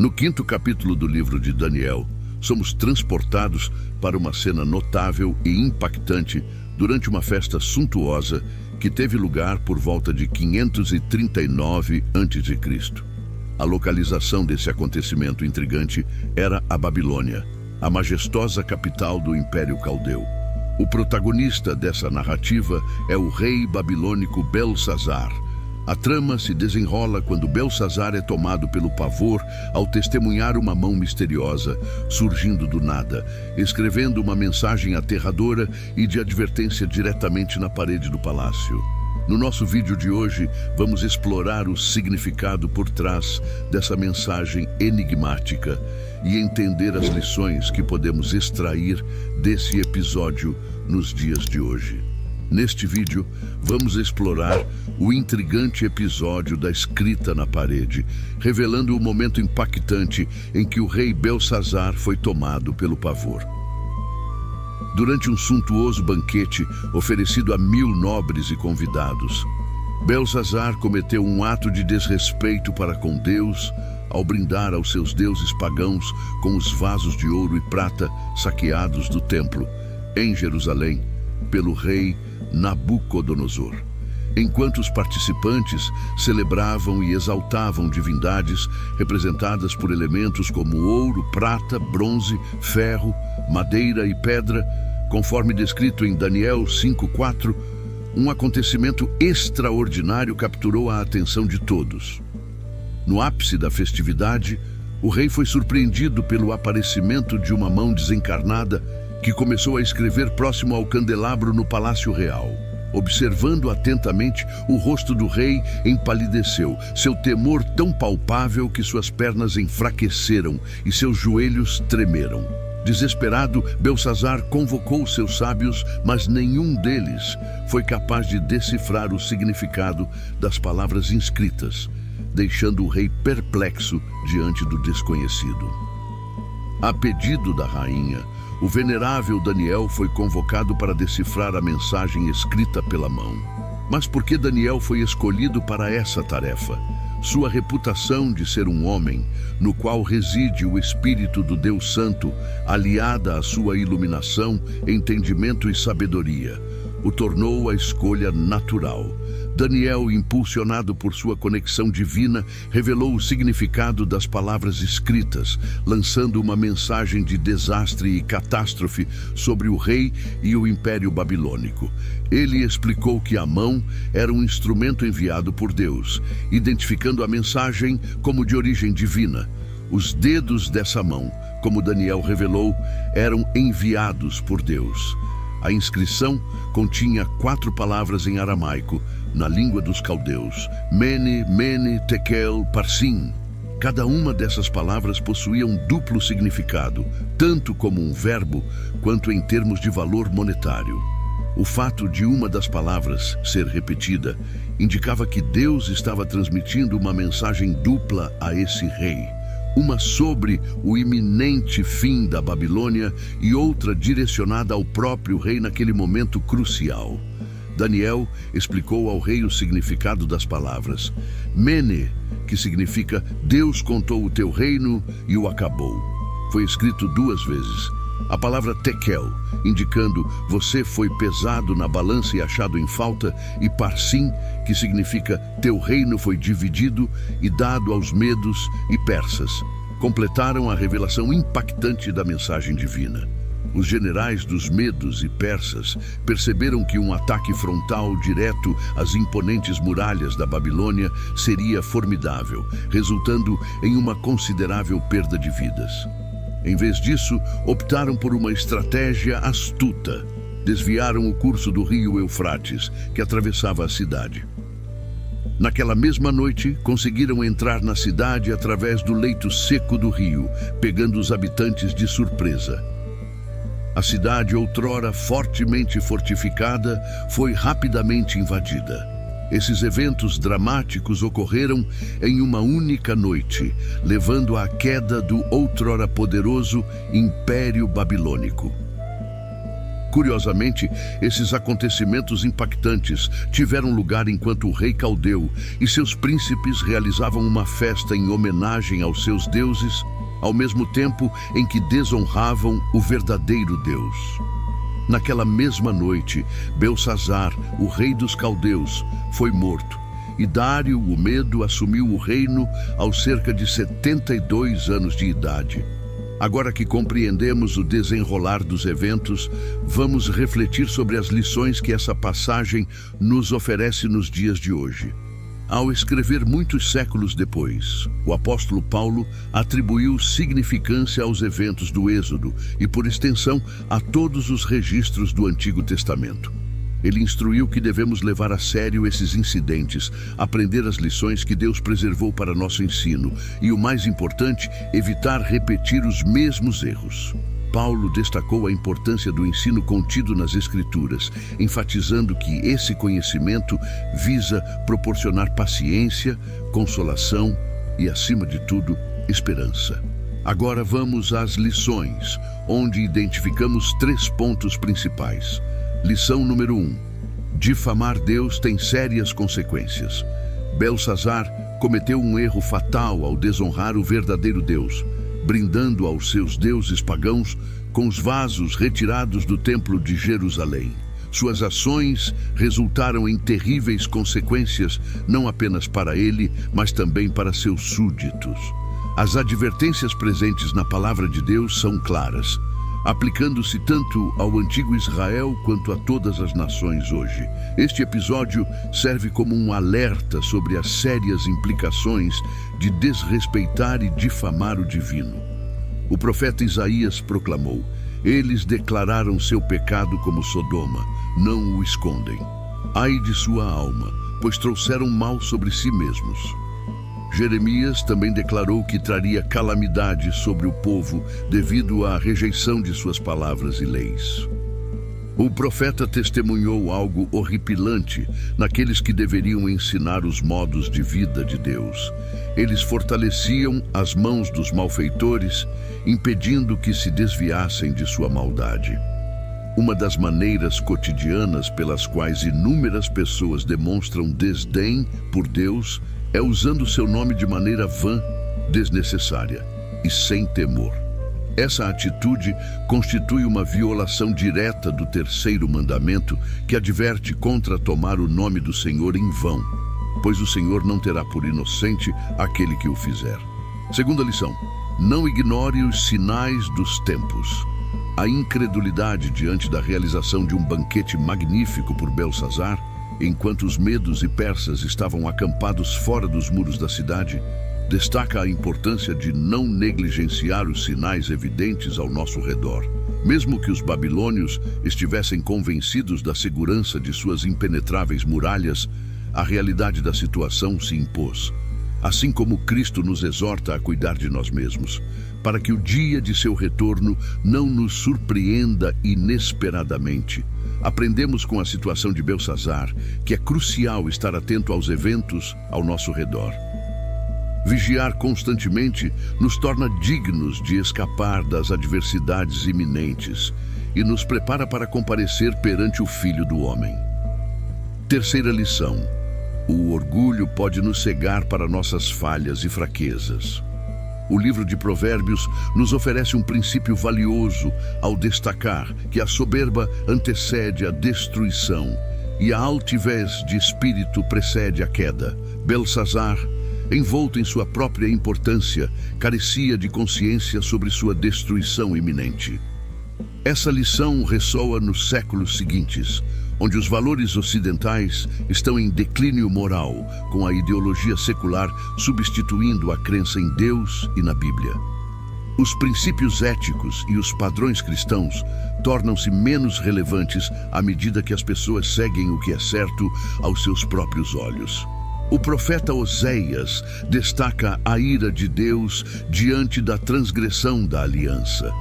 No 5º capítulo do livro de Daniel, somos transportados para uma cena notável e impactante durante uma festa suntuosa que teve lugar por volta de 539 a.C. A localização desse acontecimento intrigante era a Babilônia, a majestosa capital do Império Caldeu. O protagonista dessa narrativa é o rei babilônico Belsazar. A trama se desenrola quando Belsazar é tomado pelo pavor ao testemunhar uma mão misteriosa surgindo do nada, escrevendo uma mensagem aterradora e de advertência diretamente na parede do palácio. No nosso vídeo de hoje, vamos explorar o significado por trás dessa mensagem enigmática e entender as lições que podemos extrair desse episódio nos dias de hoje. Neste vídeo, vamos explorar o intrigante episódio da escrita na parede, revelando o momento impactante em que o rei Belsazar foi tomado pelo pavor. Durante um suntuoso banquete oferecido a 1000 nobres e convidados, Belsazar cometeu um ato de desrespeito para com Deus ao brindar aos seus deuses pagãos com os vasos de ouro e prata saqueados do templo, em Jerusalém, pelo rei Nabucodonosor. Enquanto os participantes celebravam e exaltavam divindades representadas por elementos como ouro, prata, bronze, ferro, madeira e pedra, conforme descrito em Daniel 5:4, um acontecimento extraordinário capturou a atenção de todos. No ápice da festividade, o rei foi surpreendido pelo aparecimento de uma mão desencarnada que começou a escrever próximo ao candelabro no Palácio Real. Observando atentamente, o rosto do rei empalideceu, seu temor tão palpável que suas pernas enfraqueceram e seus joelhos tremeram. Desesperado, Belsazar convocou seus sábios, mas nenhum deles foi capaz de decifrar o significado das palavras inscritas, deixando o rei perplexo diante do desconhecido. A pedido da rainha, o venerável Daniel foi convocado para decifrar a mensagem escrita pela mão. Mas por que Daniel foi escolhido para essa tarefa? Sua reputação de ser um homem, no qual reside o Espírito do Deus Santo, aliada à sua iluminação, entendimento e sabedoria, o tornou a escolha natural. Daniel, impulsionado por sua conexão divina, revelou o significado das palavras escritas, lançando uma mensagem de desastre e catástrofe sobre o rei e o Império Babilônico. Ele explicou que a mão era um instrumento enviado por Deus, identificando a mensagem como de origem divina. Os dedos dessa mão, como Daniel revelou, eram enviados por Deus. A inscrição continha 4 palavras em aramaico, na língua dos caldeus: Mene, Mene, Tekel, Parsim. Cada uma dessas palavras possuía um duplo significado, tanto como um verbo, quanto em termos de valor monetário. O fato de uma das palavras ser repetida indicava que Deus estava transmitindo uma mensagem dupla a esse rei. Uma sobre o iminente fim da Babilônia e outra direcionada ao próprio rei naquele momento crucial. Daniel explicou ao rei o significado das palavras. Mene, que significa Deus contou o teu reino e o acabou, foi escrito 2 vezes. A palavra Tekel, indicando você foi pesado na balança e achado em falta, e Parsim, que significa teu reino foi dividido e dado aos medos e persas, completaram a revelação impactante da mensagem divina. Os generais dos medos e persas perceberam que um ataque frontal direto às imponentes muralhas da Babilônia seria formidável, resultando em uma considerável perda de vidas. Em vez disso, optaram por uma estratégia astuta. Desviaram o curso do rio Eufrates, que atravessava a cidade. Naquela mesma noite, conseguiram entrar na cidade através do leito seco do rio, pegando os habitantes de surpresa. A cidade, outrora fortemente fortificada, foi rapidamente invadida. Esses eventos dramáticos ocorreram em uma única noite, levando à queda do outrora poderoso Império Babilônico. Curiosamente, esses acontecimentos impactantes tiveram lugar enquanto o rei caldeu e seus príncipes realizavam uma festa em homenagem aos seus deuses, ao mesmo tempo em que desonravam o verdadeiro Deus. Naquela mesma noite, Belsazar, o rei dos caldeus, foi morto, e Dário, o Medo, assumiu o reino aos cerca de 72 anos de idade. Agora que compreendemos o desenrolar dos eventos, vamos refletir sobre as lições que essa passagem nos oferece nos dias de hoje. Ao escrever muitos séculos depois, o apóstolo Paulo atribuiu significância aos eventos do Êxodo e, por extensão, a todos os registros do Antigo Testamento. Ele instruiu que devemos levar a sério esses incidentes, aprender as lições que Deus preservou para nosso ensino e, o mais importante, evitar repetir os mesmos erros. Paulo destacou a importância do ensino contido nas Escrituras, enfatizando que esse conhecimento visa proporcionar paciência, consolação e, acima de tudo, esperança. Agora vamos às lições, onde identificamos 3 pontos principais. Lição número 1. Difamar Deus tem sérias consequências. Belsazar cometeu um erro fatal ao desonrar o verdadeiro Deus, brindando aos seus deuses pagãos com os vasos retirados do templo de Jerusalém. Suas ações resultaram em terríveis consequências, não apenas para ele, mas também para seus súditos. As advertências presentes na palavra de Deus são claras, aplicando-se tanto ao antigo Israel quanto a todas as nações hoje. Este episódio serve como um alerta sobre as sérias implicações de desrespeitar e difamar o divino. O profeta Isaías proclamou: "Eles declararam seu pecado como Sodoma, não o escondem. Ai de sua alma, pois trouxeram mal sobre si mesmos." Jeremias também declarou que traria calamidade sobre o povo devido à rejeição de suas palavras e leis. O profeta testemunhou algo horripilante naqueles que deveriam ensinar os modos de vida de Deus. Eles fortaleciam as mãos dos malfeitores, impedindo que se desviassem de sua maldade. Uma das maneiras cotidianas pelas quais inúmeras pessoas demonstram desdém por Deus é usando seu nome de maneira vã, desnecessária e sem temor. Essa atitude constitui uma violação direta do 3º mandamento, que adverte contra tomar o nome do Senhor em vão, pois o Senhor não terá por inocente aquele que o fizer. Segunda lição: não ignore os sinais dos tempos. A incredulidade diante da realização de um banquete magnífico por Belsazar, enquanto os medos e persas estavam acampados fora dos muros da cidade, destaca a importância de não negligenciar os sinais evidentes ao nosso redor. Mesmo que os babilônios estivessem convencidos da segurança de suas impenetráveis muralhas, a realidade da situação se impôs. Assim como Cristo nos exorta a cuidar de nós mesmos, para que o dia de seu retorno não nos surpreenda inesperadamente. Aprendemos com a situação de Belsazar que é crucial estar atento aos eventos ao nosso redor. Vigiar constantemente nos torna dignos de escapar das adversidades iminentes e nos prepara para comparecer perante o Filho do Homem. Terceira lição: o orgulho pode nos cegar para nossas falhas e fraquezas. O livro de Provérbios nos oferece um princípio valioso ao destacar que a soberba antecede a destruição e a altivez de espírito precede a queda. Belsazar, envolto em sua própria importância, carecia de consciência sobre sua destruição iminente. Essa lição ressoa nos séculos seguintes, onde os valores ocidentais estão em declínio moral, com a ideologia secular substituindo a crença em Deus e na Bíblia. Os princípios éticos e os padrões cristãos tornam-se menos relevantes à medida que as pessoas seguem o que é certo aos seus próprios olhos. O profeta Oséias destaca a ira de Deus diante da transgressão da aliança.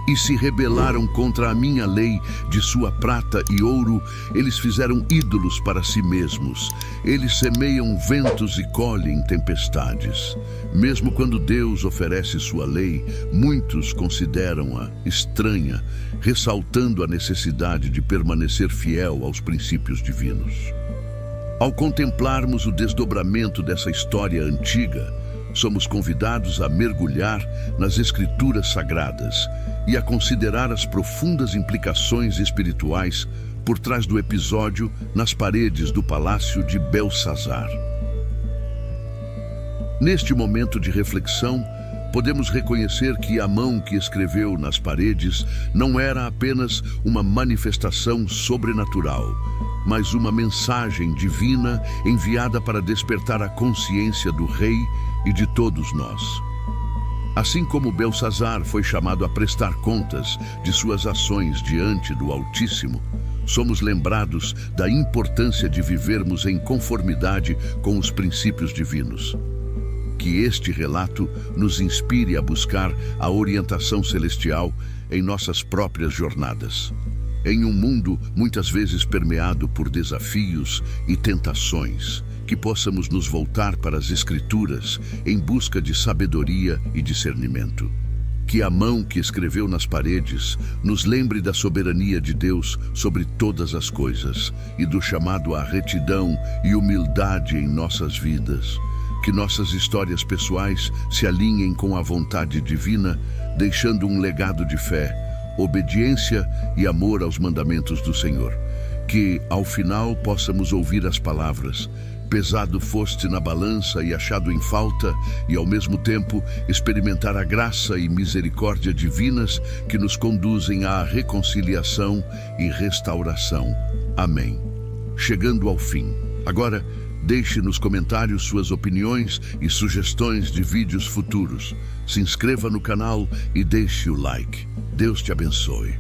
e se rebelaram contra a minha lei. De sua prata e ouro eles fizeram ídolos para si mesmos. Eles semeiam ventos e colhem tempestades. Mesmo quando Deus oferece sua lei, muitos consideram-a estranha, ressaltando a necessidade de permanecer fiel aos princípios divinos. Ao contemplarmos o desdobramento dessa história antiga, somos convidados a mergulhar nas Escrituras Sagradas e a considerar as profundas implicações espirituais por trás do episódio nas paredes do palácio de Belsazar. Neste momento de reflexão, podemos reconhecer que a mão que escreveu nas paredes não era apenas uma manifestação sobrenatural, mas uma mensagem divina enviada para despertar a consciência do rei e de todos nós. Assim como Belsazar foi chamado a prestar contas de suas ações diante do Altíssimo, somos lembrados da importância de vivermos em conformidade com os princípios divinos. Que este relato nos inspire a buscar a orientação celestial em nossas próprias jornadas. Em um mundo muitas vezes permeado por desafios e tentações, que possamos nos voltar para as Escrituras em busca de sabedoria e discernimento. Que a mão que escreveu nas paredes nos lembre da soberania de Deus sobre todas as coisas e do chamado à retidão e humildade em nossas vidas. Que nossas histórias pessoais se alinhem com a vontade divina, deixando um legado de fé, obediência e amor aos mandamentos do Senhor. Que, ao final, possamos ouvir as palavras: pesado foste na balança e achado em falta, e ao mesmo tempo experimentar a graça e misericórdia divinas que nos conduzem à reconciliação e restauração. Amém. Chegando ao fim. Agora, deixe nos comentários suas opiniões e sugestões de vídeos futuros. Se inscreva no canal e deixe o like. Deus te abençoe.